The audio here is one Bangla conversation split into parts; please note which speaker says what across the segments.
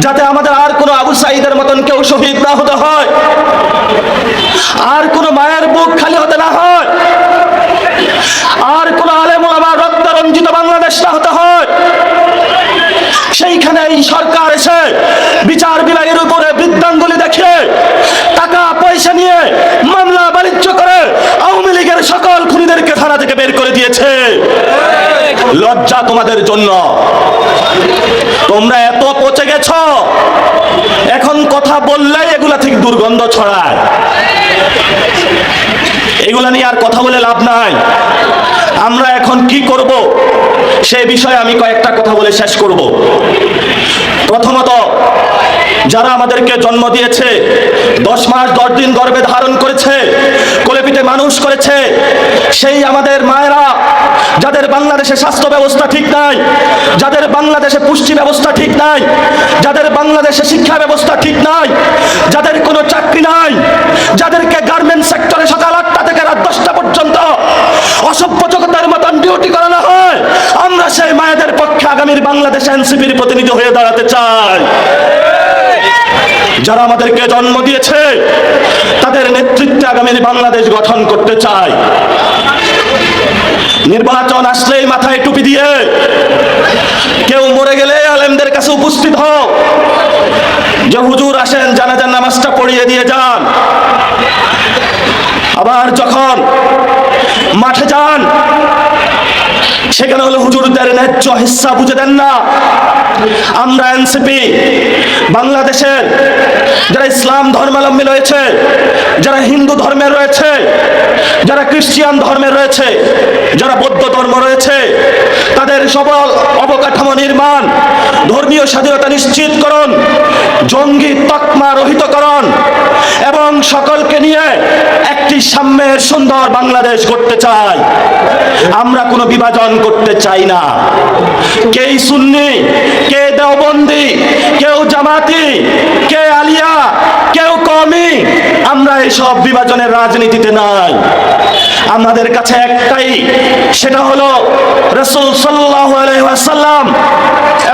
Speaker 1: যাতে আমাদের আর কোনো আবু সাঈদের মতন কেউ শহীদ না হতে হয়, আর কোনো মায়ের বুক খালি হতে না হয়, আর কোনো আলেম ওলামার রক্ত রঞ্জিত বাংলাদেশ না হতে হয়। সেইখানে এই সরকার এসে বিচার বিভাগের উপরে বৃদ্ধাঙ্গুলি দেখে টাকা পয়সা নিয়ে মামলা বাণিজ্য করে আওয়ামী লীগের সকল খুনিদেরকে থানা থেকে বের করে দিয়েছে। লজ্জা তোমাদের জন্য। তোমরা এত পচে গেছ, এখন কথা বললেই এগুলা থেকে দুর্গন্ধ ছড়ায়। এগুলা নিয়ে আর কথা বলে লাভ নাই। আমরা এখন কি করব সেই বিষয়ে আমি কয়েকটা কথা বলে শেষ করব। প্রথমত, যারা আমাদেরকে জন্ম দিয়েছে, 10 মাস 10 দিন গর্ভে ধারণ করেছে, কোলে পিঠে মানুষ করেছে, সেই আমাদের মায়েরা যাদের বাংলাদেশে স্বাস্থ্য ব্যবস্থা ঠিক নাই, যাদের বাংলাদেশে পুষ্টি ব্যবস্থা ঠিক নাই, যাদের বাংলাদেশে শিক্ষা ব্যবস্থা ঠিক নাই, যাদের কোনো চাকরি নাই, যাদেরকে গার্মেন্টস সেক্টরে সকাল 8টা থেকে রাত 10টা পর্যন্ত অসভ্য জগতের মতন ডিউটি করানো হয়, আমরা সেই মায়েদের পক্ষে আগামীর বাংলাদেশ এনসিপির প্রতিনিধি হয়ে দাঁড়াতে চাই। যারা আমাদেরকে জন্ম দিয়েছে তাদের নেতৃত্বে আগামীর বাংলাদেশ গঠন করতে চাই। নির্বাচন আসলেই মাথায় টুপি দিয়ে কেউ মরে গেলে আলেমদের কাছে উপস্থিত হও, যে হুজুর আসেন জানাজার নামাজটা পড়িয়ে দিয়ে যান। আবার যখন মাঠে যান সেখানে হলো হুজুরদের ন্যায্য হিস্সা বুঝে দেন না। আমরা এনসিপি বাংলাদেশের যারা ইসলাম ধর্মাবলম্বী রয়েছে, যারা হিন্দু ধর্মের রয়েছে, যারা খ্রিস্টান ধর্মের রয়েছে, যারা বৌদ্ধ ধর্ম রয়েছে, তাদের সবল অবকাঠামো নির্মাণ, ধর্মীয় স্বাধীনতা নিশ্চিতকরণ, জঙ্গি তকমা রহিতকরণ এবং সকলকে নিয়ে একটি সাম্যের সুন্দর বাংলাদেশ গড়তে চাই। আমরা কোনো বিভাজন করতে চাই না। কে সুন্নি, কে দেওবন্দি, কেউ জামাতি, কে আলিয়া, কেউ কওমি, আমরা এইসব বিভাজনের রাজনীতিতে নাই। আমাদের কাছে একটাই, সেটা হলো রাসূল সাল্লাল্লাহু আলাইহি ওয়াসাল্লাম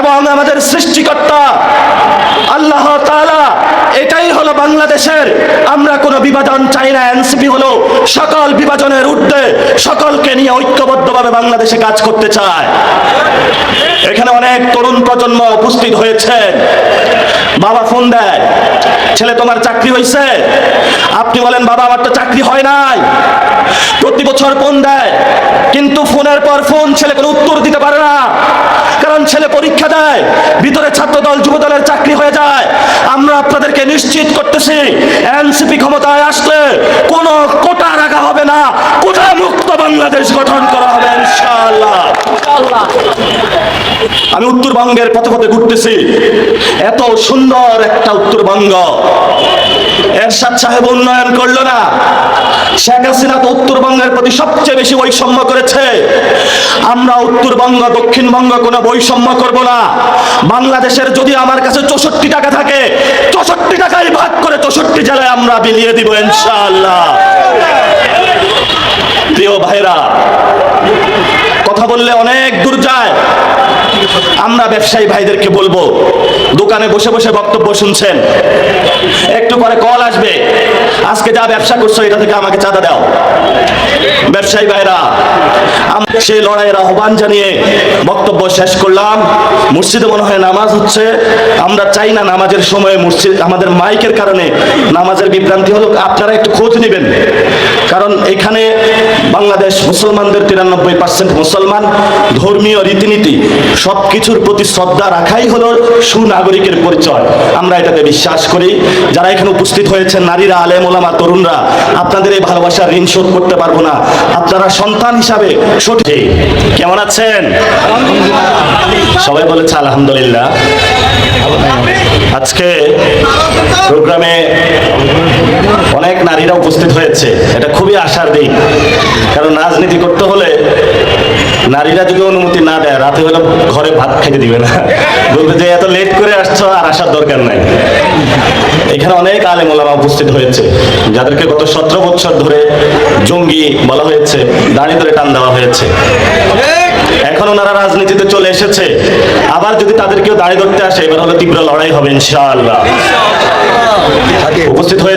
Speaker 1: এবং আমাদের সৃষ্টিকর্তা আল্লাহ তাআলা। এটাই হলো বাংলাদেশের। আমরা কোনো বিভাজন চাই না। এনসিপি হলো সকল বিভাজনের ঊর্ধ্বে, সকলকে নিয়ে ঐক্যবদ্ধভাবে বাংলাদেশে কাজ করতে চায়। এখানে অনেক তরুণ প্রজন্ম উপস্থিত হয়েছে। বাবা ফোন দেয়, ছেলে তোমার চাকরি হয়েছে? আপনি বলেন বাবা আমার তো চাকরি হয় নাই। প্রতি বছর ফোন দেয়, কিন্তু ফোনের পর ফোন ছেলে কোনো উত্তর দিতে পারে না, কারণ ছেলে পরীক্ষা দেয়, ভিতরে ছাত্র দল যুব দলের চাকরি হয়ে যায়। আমরা আপনাদেরকে নিশ্চিত করতেছি, এনসিপি ক্ষমতায় আসলে কোনো কোটা রাখা হবে না, কোটা মুক্ত বাংলাদেশ গঠন করা হবে ইনশাআল্লাহ। আমি উত্তরবঙ্গের পথে পথে ঘুরতেছি, এত সুন্দর একটা উত্তরবঙ্গ, এরশাদ সাহেব উন্নয়ন করলো না। শেখ হাসিনা তো উত্তরবঙ্গের প্রতি সবচেয়ে বেশি বৈষম্য করেছে। আমরা উত্তরবঙ্গ দক্ষিণবঙ্গ কোনো বৈষম্য করব না। বাংলাদেশের যদি আমার কাছে 64 টাকা থাকে, 64 টাকাই ভাগ করে 64 জেলায় আমরা বিলিয়ে দিব ইনশাআল্লাহ। প্রিয় ভাইরা, কথা বললে অনেক দূর যায়। আমরা ব্যবসায়ী ভাইদেরকে বলবো, দোকানে বসে বসে বক্তব্য শুনছেন, একটু পরে কল আসবে, আজকে যা ব্যবসা করছো এটা থেকে আমাকে চাঁদা দাও। ব্যবসায়ী ভাইরা, সেই লড়াইয়ের আহ্বান জানিয়ে বক্তব্য শেষ করলাম। মসজিদে মনে হয় নামাজ হচ্ছে। আমরা চাই না নামাজের সময় মসজিদ, আমাদের মাইকের কারণে নামাজের বিভ্রান্তি হলো। আপনারা একটু খোঁজ নেবেন, কারণ এখানে বাংলাদেশ মুসলমানদের 93% মুসলমান। ধর্মীয় রীতিনীতি সবকিছুর প্রতি শ্রদ্ধা রাখাই হলো সুনাগরিকের পরিচয়। আমরা এটাতে বিশ্বাস করি। যারা এখানে উপস্থিত হয়েছেন, নারীরা, আলেম ওলামা, তরুণরা, আপনাদের এই ভালোবাসার ঋণ শোধ করতে পারবো না। আপনারা সন্তান হিসাবে সঠিক। কেমন আছেন? সবাই বলেছে আলহামদুলিল্লাহ। আজকে প্রোগ্রামে অনেক নারীরা উপস্থিত হয়েছে, এটা খুবই আশার দিক। কারণ রাজনীতি করতে হলে নারীরা যদি অনুমতি না দেয়, রাতে হলে ঘরে ভাত খাইতে দিবে না, বলবে যে এত লেট করে আসছো, আর আসার দরকার নাই। এখানে অনেক আলেম ওলামা উপস্থিত হয়েছে, যাদেরকে গত 17 বছর ধরে জঙ্গি বলা হয়েছে, দাঁড়ি ধরে টান দেওয়া হয়েছে। এখন ওনারা রাজনীতিতে চলে এসেছে, আবার যদি তাদেরকেও দাঁড়ি ধরতে আসে, এবার হলো তীব্র লড়াই হবে ইনশাআল্লাহ। উপস্থিত হয়ে